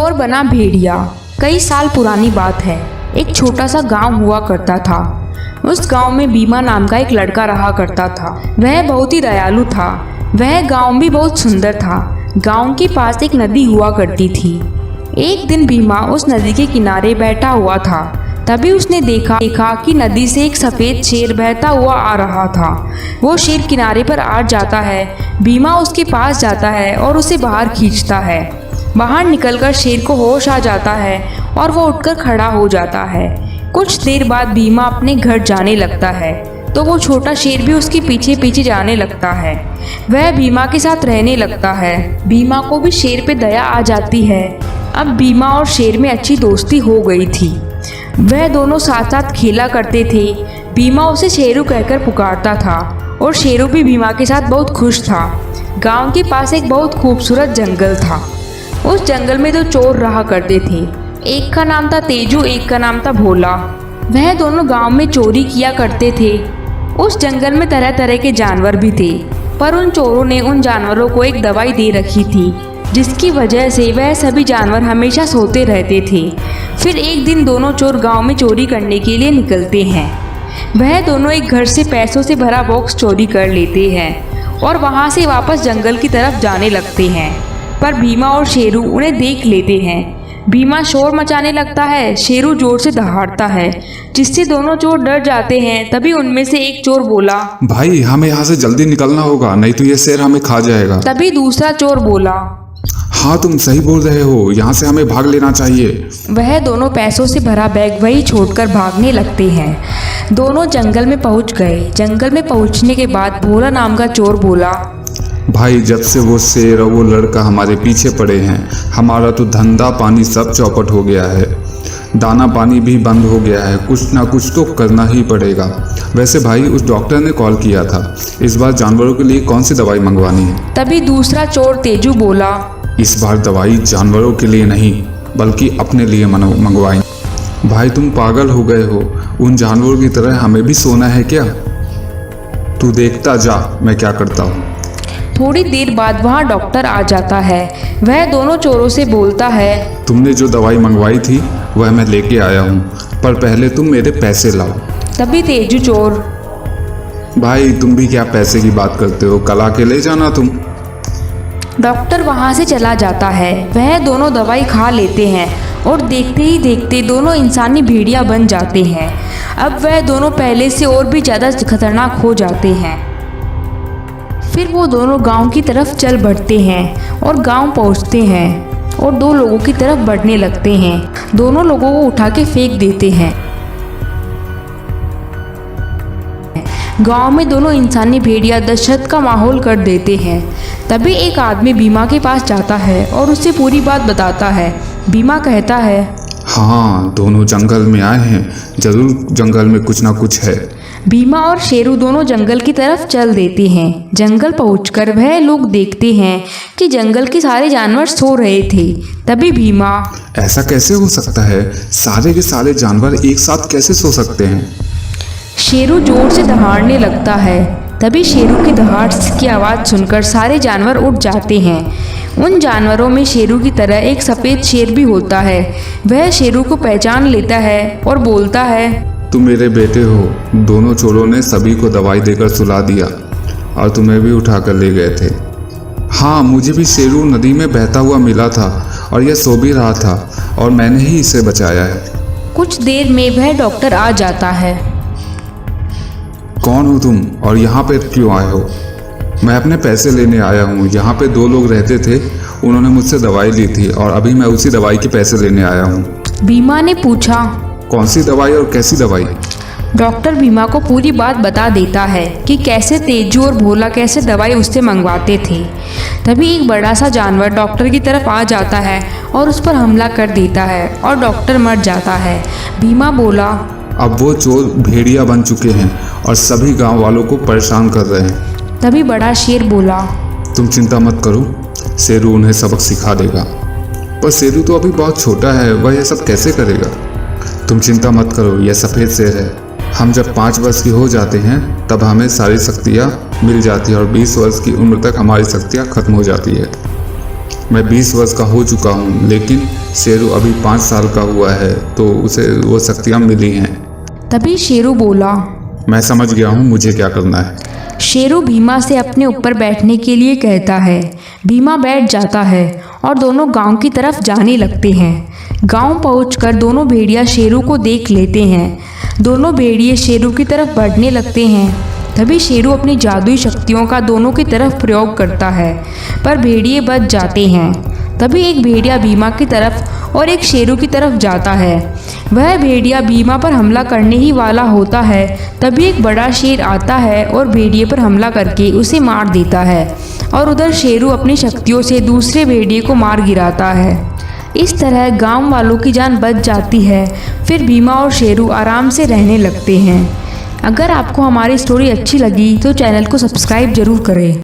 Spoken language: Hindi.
चोर बना भेड़िया। कई साल पुरानी बात है। एक छोटा सा गांव हुआ करता था। उस गांव में बीमा नाम का एक लड़का रहा करता था। वह बहुत ही दयालु था। वह गांव भी बहुत सुंदर था। गांव के पास एक नदी हुआ करती थी। एक दिन बीमा उस नदी के किनारे बैठा हुआ था। तभी उसने देखा कि नदी से एक सफ़ेद शेर बहता हुआ आ रहा था। वो शेर किनारे पर आ जाता है। बीमा उसके पास जाता है और उसे बाहर खींचता है। बाहर निकलकर शेर को होश आ जाता है और वो उठकर खड़ा हो जाता है। कुछ देर बाद बीमा अपने घर जाने लगता है तो वो छोटा शेर भी उसके पीछे पीछे जाने लगता है। वह बीमा के साथ रहने लगता है। बीमा को भी शेर पे दया आ जाती है। अब बीमा और शेर में अच्छी दोस्ती हो गई थी। वह दोनों साथ साथ खेला करते थे। बीमा उसे शेरू कहकर पुकारता था और शेरू भी बीमा के साथ बहुत खुश था। गांव के पास एक बहुत खूबसूरत जंगल था। उस जंगल में दो चोर रहा करते थे। एक का नाम था तेजू, एक का नाम था भोला। वह दोनों गांव में चोरी किया करते थे। उस जंगल में तरह तरह के जानवर भी थे, पर उन चोरों ने उन जानवरों को एक दवाई दे रखी थी जिसकी वजह से वह सभी जानवर हमेशा सोते रहते थे। फिर एक दिन दोनों चोर गांव में चोरी करने के लिए निकलते हैं। वह दोनों एक घर से पैसों से भरा बॉक्स चोरी कर लेते हैं और वहां से वापस जंगल की तरफ जाने लगते हैं। पर बीमा और शेरू उन्हें देख लेते हैं। बीमा शोर मचाने लगता है, शेरू जोर से दहाड़ता है, जिससे दोनों चोर डर जाते हैं। तभी उनमें से एक चोर बोला, भाई हमें यहाँ से जल्दी निकलना होगा, नहीं तो ये शेर हमें खा जाएगा। तभी दूसरा चोर बोला, हाँ तुम सही बोल रहे हो, यहाँ से हमें भाग लेना चाहिए। वह दोनों पैसों से भरा बैग वही छोड़कर भागने लगते हैं। दोनों जंगल में पहुंच गए। जंगल में पहुंचने के बाद भोला नाम का चोर बोला, भाई जब से वो शेर और वो लड़का हमारे पीछे पड़े हैं, हमारा तो धंधा पानी सब चौपट हो गया है। दाना पानी भी बंद हो गया है। कुछ ना कुछ तो करना ही पड़ेगा। वैसे भाई उस डॉक्टर ने कॉल किया था, इस बार जानवरों के लिए कौन सी दवाई मंगवानी है? तभी दूसरा चोर तेजू बोला, इस बार दवाई जानवरों के लिए नहीं बल्कि अपने लिए मंगवाई। भाई तुम पागल हो गए हो, उन जानवरों की तरह हमें भी सोना है क्या? तू देखता जा मैं क्या करता हूँ। थोड़ी देर बाद वहाँ डॉक्टर आ जाता है। वह दोनों चोरों से बोलता है, तुमने जो दवाई मंगवाई थी वह मैं लेके आया हूँ, पर पहले तुम मेरे पैसे लाओ। तभी तेजू चोर, भाई तुम भी क्या पैसे की बात करते हो, कल आके ले जाना तुम। डॉक्टर वहाँ से चला जाता है। वह दोनों दवाई खा लेते हैं और देखते ही देखते दोनों इंसानी भेड़िया बन जाते हैं। अब वह दोनों पहले से और भी ज़्यादा खतरनाक हो जाते हैं। फिर वो दोनों गांव की तरफ चल बढ़ते हैं और गांव पहुंचते हैं और दो लोगों की तरफ बढ़ने लगते हैं। दोनों लोगों को उठा के फेंक देते हैं। गांव में दोनों इंसानी भेड़िया दहशत का माहौल कर देते हैं। तभी एक आदमी बीमा के पास जाता है और उससे पूरी बात बताता है। बीमा कहता है, हाँ दोनों जंगल में आए हैं, जरूर जंगल में कुछ ना कुछ है। बीमा और शेरू दोनों जंगल की तरफ चल देते हैं। जंगल पहुंचकर वह लोग देखते हैं कि जंगल के सारे जानवर सो रहे थे। तभी बीमा, ऐसा कैसे हो सकता है, सारे के सारे जानवर एक साथ कैसे सो सकते हैं? शेरू जोर से दहाड़ने लगता है। तभी शेरू की दहाड़ की आवाज़ सुनकर सारे जानवर उठ जाते हैं। उन जानवरों में शेरू की तरह एक सफ़ेद शेर भी होता है। वह शेरू को पहचान लेता है और बोलता है, तुम मेरे बेटे हो। दोनों चोरों ने सभी को दवाई देकर सुला दिया और तुम्हें भी उठा कर ले गए थे। हाँ मुझे भी शेरू नदी में बहता हुआ मिला था और यह सो भी रहा था और मैंने ही इसे बचाया है। कुछ देर में वह डॉक्टर आ जाता है। कौन हो तुम और यहाँ पे क्यों आए हो? मैं अपने पैसे लेने आया हूँ। यहाँ पे दो लोग रहते थे, उन्होंने मुझसे दवाई ली थी और अभी मैं उसी दवाई के पैसे लेने आया हूँ। बीमा ने पूछा, कौन सी दवाई और कैसी दवाई? डॉक्टर बीमा को पूरी बात बता देता है कि कैसे तेजू और भोला कैसे दवाई उससे मंगवाते थे। तभी एक बड़ा सा जानवर डॉक्टर की तरफ आ जाता है और उस पर हमला कर देता है और डॉक्टर मर जाता है। बीमा बोला, अब वो चोर भेड़िया बन चुके हैं और सभी गांव वालों को परेशान कर रहे हैं। तभी बड़ा शेर बोला, तुम चिंता मत करो, शेरू उन्हें सबक सिखा देगा। पर शेरू तो अभी बहुत छोटा है, वह यह सब कैसे करेगा? तुम चिंता मत करो, यह सफ़ेद शेर है। हम जब 5 वर्ष की हो जाते हैं तब हमें सारी शक्तियाँ मिल जाती है और 20 वर्ष की उम्र तक हमारी शक्तियाँ खत्म हो जाती है। मैं 20 वर्ष का हो चुका हूँ, लेकिन शेरू अभी 5 साल का हुआ है, तो उसे वो शक्तियाँ मिली हैं। तभी शेरू बोला। मैं समझ गया हूँ मुझे क्या करना है। शेरू भीमा से अपने ऊपर बैठने के लिए कहता है। भीमा बैठ जाता है और दोनों गांव की तरफ जाने लगते हैं। गांव पहुंचकर दोनों भेड़िया शेरू को देख लेते हैं। दोनों भेड़िए शेरू की तरफ बढ़ने लगते हैं। तभी शेरू अपनी जादुई शक्तियों का दोनों की तरफ प्रयोग करता है, पर भेड़िए बच जाते हैं। तभी एक भेड़िया भीमा की तरफ और एक शेरू की तरफ जाता है। वह भेड़िया भीमा पर हमला करने ही वाला होता है, तभी एक बड़ा शेर आता है और भेड़िए पर हमला करके उसे मार देता है, और उधर शेरू अपनी शक्तियों से दूसरे भेड़िए को मार गिराता है। इस तरह गांव वालों की जान बच जाती है। फिर भीमा और शेरू आराम से रहने लगते हैं। अगर आपको हमारी स्टोरी अच्छी लगी तो चैनल को सब्सक्राइब जरूर करें।